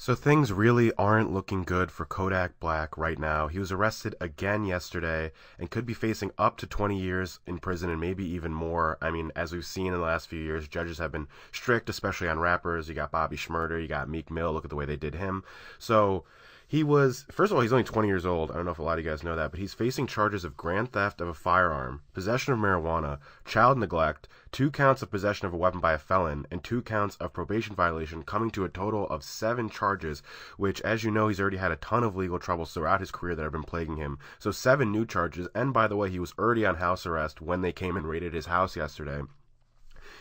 So things really aren't looking good for Kodak Black right now. He was arrested again yesterday and could be facing up to 20 years in prison and maybe even more. I mean, as we've seen in the last few years, judges have been strict, especially on rappers. You got Bobby Shmurda, you got Meek Mill. Look at the way they did him. So he was, first of all, he's only 20 years old. I don't know if a lot of you guys know that, but he's facing charges of grand theft of a firearm, possession of marijuana, child neglect, 2 counts of possession of a weapon by a felon, and 2 counts of probation violation, coming to a total of 7 charges, which, as you know, he's already had a ton of legal troubles throughout his career that have been plaguing him. So 7 new charges, and by the way, he was already on house arrest when they came and raided his house yesterday.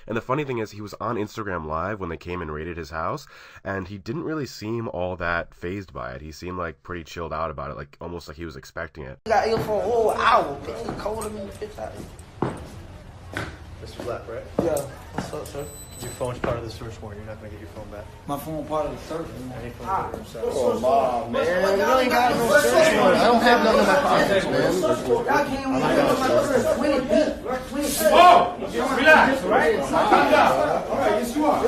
And the funny thing is, he was on Instagram Live when they came and raided his house, and he didn't really seem all that fazed by it. He seemed like pretty chilled out about it, like almost like he was expecting it. You got ill for a whole hour, bitch. It's colder than the bitch out here. Mr. Black, right? Yeah. What's up, sir? Your phone's part of the search warrant. You're not going to get your phone back. My phone part of the search. Any phone Oh, mom, man. You ain't got no search warrant. I don't have nothing in my pockets, man. Y'all can't even get my purse. When it beat. Whoa! Relax, all right? Calm down. All right, yes, you are.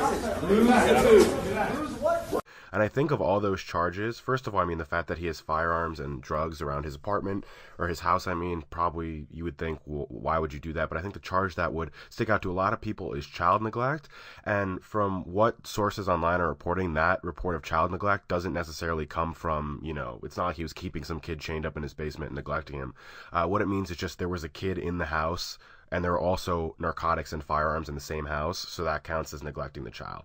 And I think of all those charges, first of all, I mean, the fact that he has firearms and drugs around his apartment, or his house, I mean, probably you would think, well, why would you do that? But I think the charge that would stick out to a lot of people is child neglect. And from what sources online are reporting, that report of child neglect doesn't necessarily come from, it's not like he was keeping some kid chained up in his basement and neglecting him. What it means is just there was a kid in the house, and there were also narcotics and firearms in the same house, so that counts as neglecting the child.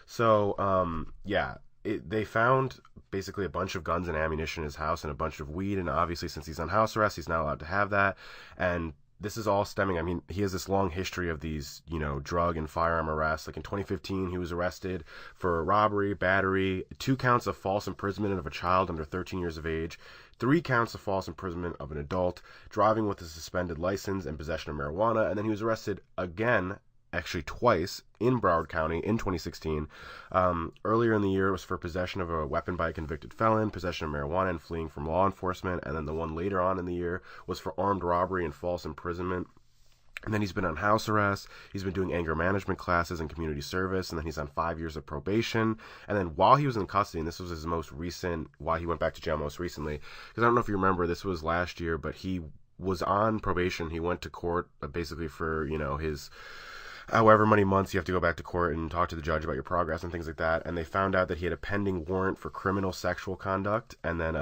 So, yeah. They found basically a bunch of guns and ammunition in his house and a bunch of weed, and obviously since he's on house arrest, he's not allowed to have that. And this is all stemming, I mean, he has this long history of these, drug and firearm arrests. Like in 2015, he was arrested for robbery, battery, 2 counts of false imprisonment of a child under 13 years of age, 3 counts of false imprisonment of an adult, driving with a suspended license, and possession of marijuana. And then he was arrested again, actually twice, in Broward County in 2016. Earlier in the year, it was for possession of a weapon by a convicted felon, possession of marijuana, and fleeing from law enforcement. And then the one later on in the year was for armed robbery and false imprisonment. And then he's been on house arrest. He's been doing anger management classes and community service. And then he's on 5 years of probation. And then while he was in custody, and this was his most recent, why he went back to jail most recently, because I don't know if you remember, this was last year, but he was on probation. He went to court basically for, his however many months you have to go back to court and talk to the judge about your progress and things like that. And they found out that he had a pending warrant for criminal sexual conduct, and then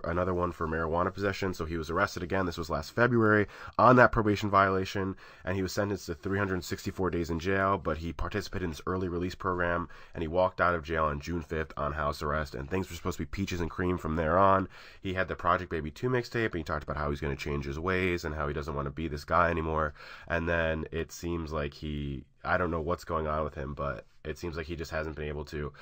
another one for marijuana possession. So he was arrested again. This was last February on that probation violation, and he was sentenced to 364 days in jail, but he participated in this early release program, and he walked out of jail on June 5th on house arrest, and things were supposed to be peaches and cream from there on. He had the Project Baby 2 mixtape, and he talked about how he's going to change his ways and how he doesn't want to be this guy anymore. And then it seems like I don't know what's going on with him, but it seems like he just hasn't been able to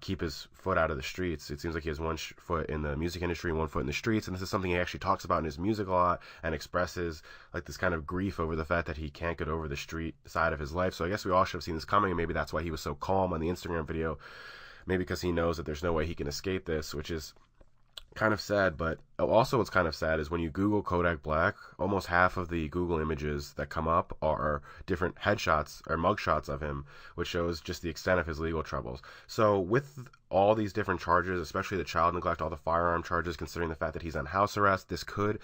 keep his foot out of the streets. It seems like he has one foot in the music industry and one foot in the streets, and this is something he actually talks about in his music a lot and expresses like this kind of grief over the fact that he can't get over the street side of his life. So I guess we all should have seen this coming, and maybe that's why he was so calm on the Instagram video, maybe because he knows that there's no way he can escape this, which is kind of sad. But also what's kind of sad is when you Google Kodak Black, almost half of the Google images that come up are different headshots or mugshots of him, which shows just the extent of his legal troubles. So with all these different charges, especially the child neglect, all the firearm charges, considering the fact that he's on house arrest, this could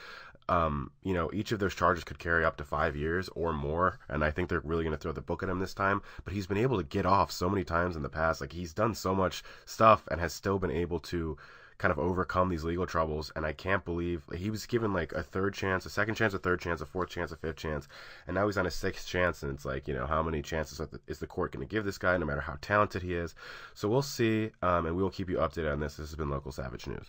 each of those charges could carry up to 5 years or more, and I think they're really going to throw the book at him this time. But he's been able to get off so many times in the past. Like, he's done so much stuff and has still been able to kind of overcome these legal troubles, and I can't believe he was given like a third chance, a second chance, a third chance, a fourth chance, a fifth chance, and now he's on a sixth chance, and it's like, how many chances is the court going to give this guy, no matter how talented he is? So we'll see, and we will keep you updated on this. This has been Local Savage News.